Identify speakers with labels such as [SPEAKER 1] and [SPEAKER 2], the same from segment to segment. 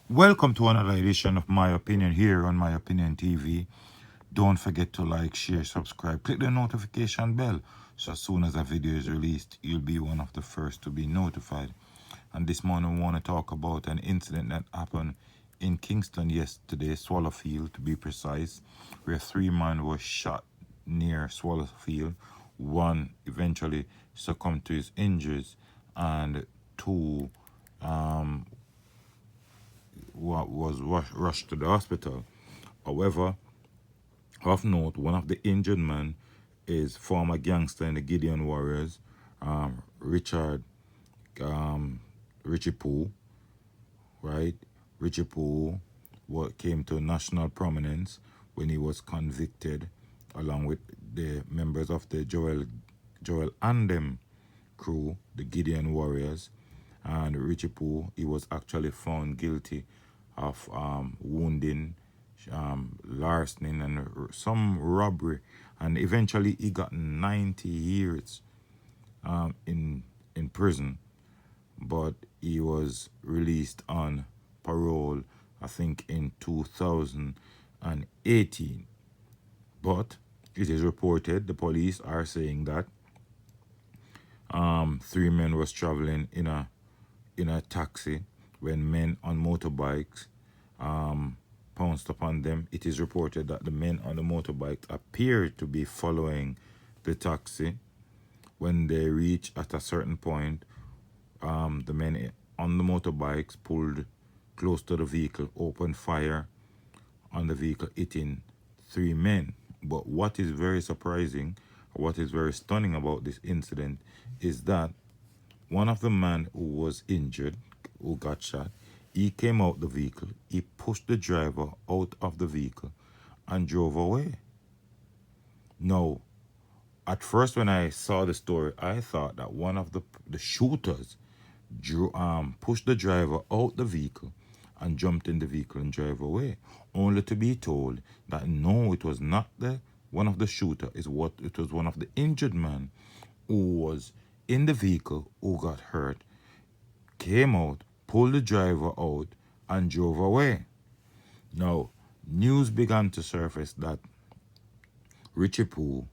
[SPEAKER 1] Welcome to another edition of My Opinion here on My Opinion TV. Don't forget to like, share, subscribe, click the notification bell so as soon as a video is released, you'll be one of the first to be notified. And this morning we want to talk about an incident that happened in Kingston yesterday, Swallowfield to be precise, where three men were shot near Swallowfield. One eventually succumbed to his injuries, and two was rushed to the hospital. However, of note, one of the injured men is former gangster in the Gideon Warriors, Richard Richie Pooh, right? Richie Pooh what came to national prominence when he was convicted, along with the members of the Joel Andem crew, the Gideon Warriors, and Richie Pooh. He was actually found guilty of wounding, larceny, and some robbery, and eventually he got 90 years in prison, but he was released on parole, I think, in 2018. But it is reported, the police are saying that three men was traveling in a taxi when men on motorbikes pounced upon them. It is reported that the men on the motorbike appeared to be following the taxi. When they reached at a certain point, the men on the motorbikes pulled close to the vehicle, opened fire on the vehicle, hitting three men. But what is very surprising, what is very stunning about this incident is that one of the men who was injured, who got shot, he came out the vehicle, he pushed the driver out of the vehicle and drove away. Now, at first when I saw the story, I thought that one of the shooters pushed the driver out the vehicle and jumped in the vehicle and drove away, only to be told that no, it was not the one of the shooter. It was one of the injured man who was in the vehicle who got hurt, came out, pulled the driver out, and drove away. Now, news began to surface that Richie Pooh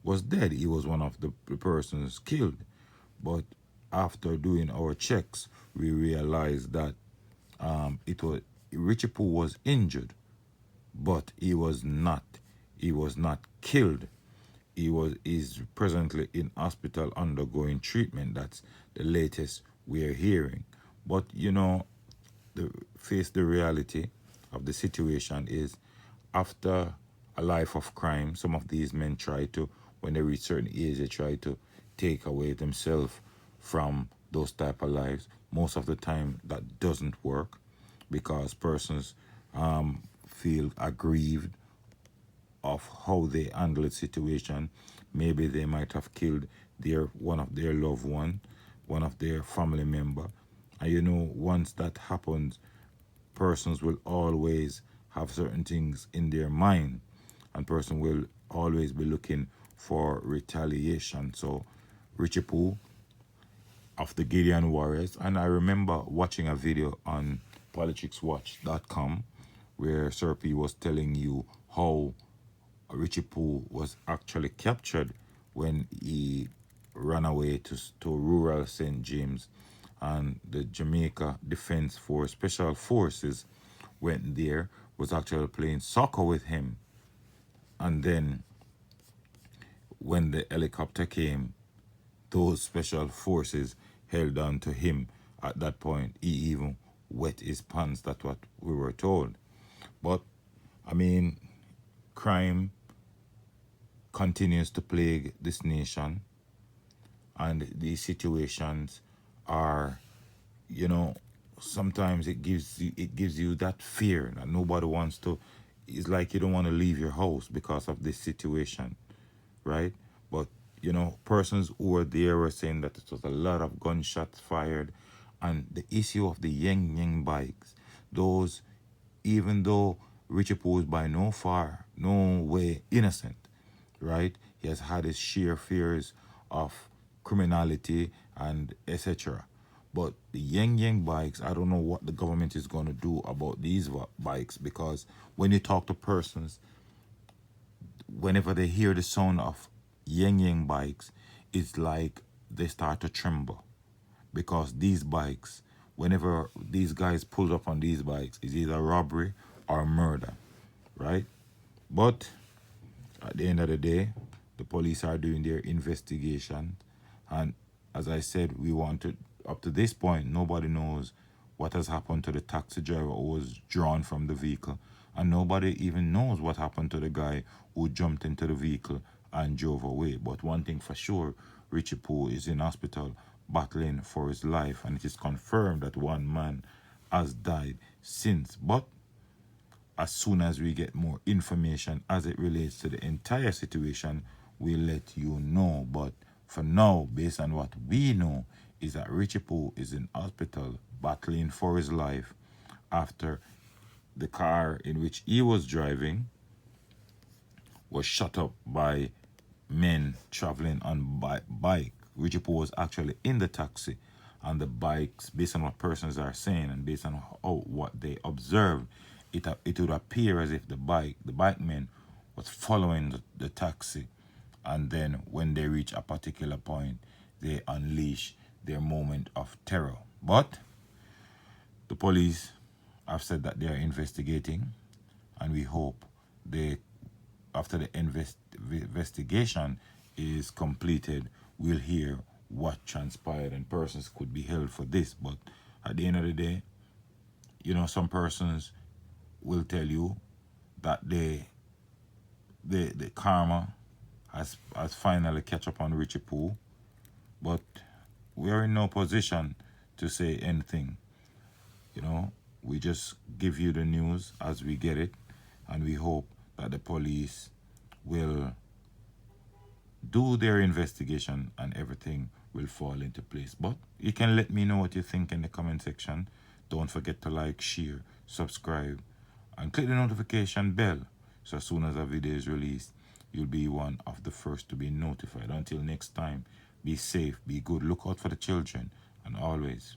[SPEAKER 1] was dead. He was one of the persons killed. But after doing our checks, we realized that it was Richie Pooh was injured, but he was not. He was not killed. Is presently in hospital undergoing treatment. That's the latest we're hearing. But face the reality of the situation is, after a life of crime, some of these men try to, when they reach certain age, they try to take away themselves from those type of lives. Most of the time that doesn't work because persons feel aggrieved of how they handle the situation. Maybe they might have killed one of their loved one of their family member. And once that happens, persons will always have certain things in their mind, and person will always be looking for retaliation. So Richie Pooh of the Gideon Warriors, and I remember watching a video on politicswatch.com where Sir P was telling you how Richie Pooh was actually captured when he ran away to rural St. James, and the Jamaica Defense Force Special Forces went there, was actually playing soccer with him. And then when the helicopter came, those special forces held on to him. At that point, he even wet his pants. That's what we were told. But, I mean, crime continues to plague this nation, and these situations are, sometimes it gives you that fear that nobody wants to. It's like you don't want to leave your house because of this situation, right? But persons who were there were saying that it was a lot of gunshots fired, and the issue of the yang bikes, those, even though Richie Pooh is by no way innocent, right? He has had his sheer fears of criminality and etc. But the yang bikes, I don't know what the government is going to do about these bikes, because when you talk to persons, whenever they hear the sound of yang bikes, it's like they start to tremble, because these bikes, whenever these guys pulled up on these bikes, is either robbery or murder, right? But at the end of the day, the police are doing their investigation, and as I said, we wanted, up to this point, nobody knows what has happened to the taxi driver who was drawn from the vehicle, and nobody even knows what happened to the guy who jumped into the vehicle and drove away. But one thing for sure, Richie Pooh is in hospital battling for his life, and it is confirmed that one man has died since. But as soon as we get more information as it relates to the entire situation, we'll let you know. But for now, based on what we know, is that Richie Pooh is in hospital battling for his life after the car in which he was driving was shut up by men traveling on bike. Richie Pooh was actually in the taxi, and the bikes, based on what persons are saying and based on what they observed, it would appear as if the bike men was following the taxi, and then when they reach a particular point, they unleash their moment of terror. But the police have said that they are investigating, and we hope they, after the investigation is completed, we'll hear what transpired, and persons could be held for this. But at the end of the day, some persons will tell you that the karma has finally catch up on Richie Pooh, but we are in no position to say anything. We just give you the news as we get it, and we hope that the police will do their investigation and everything will fall into place. But you can let me know what you think in the comment section. Don't forget to like, share, subscribe, and click the notification bell, so as soon as a video is released, you'll be one of the first to be notified. Until next time, be safe, be good, look out for the children, and always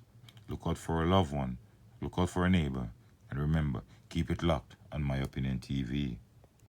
[SPEAKER 1] look out for a loved one, look out for a neighbor, and remember, keep it locked on My Opinion TV.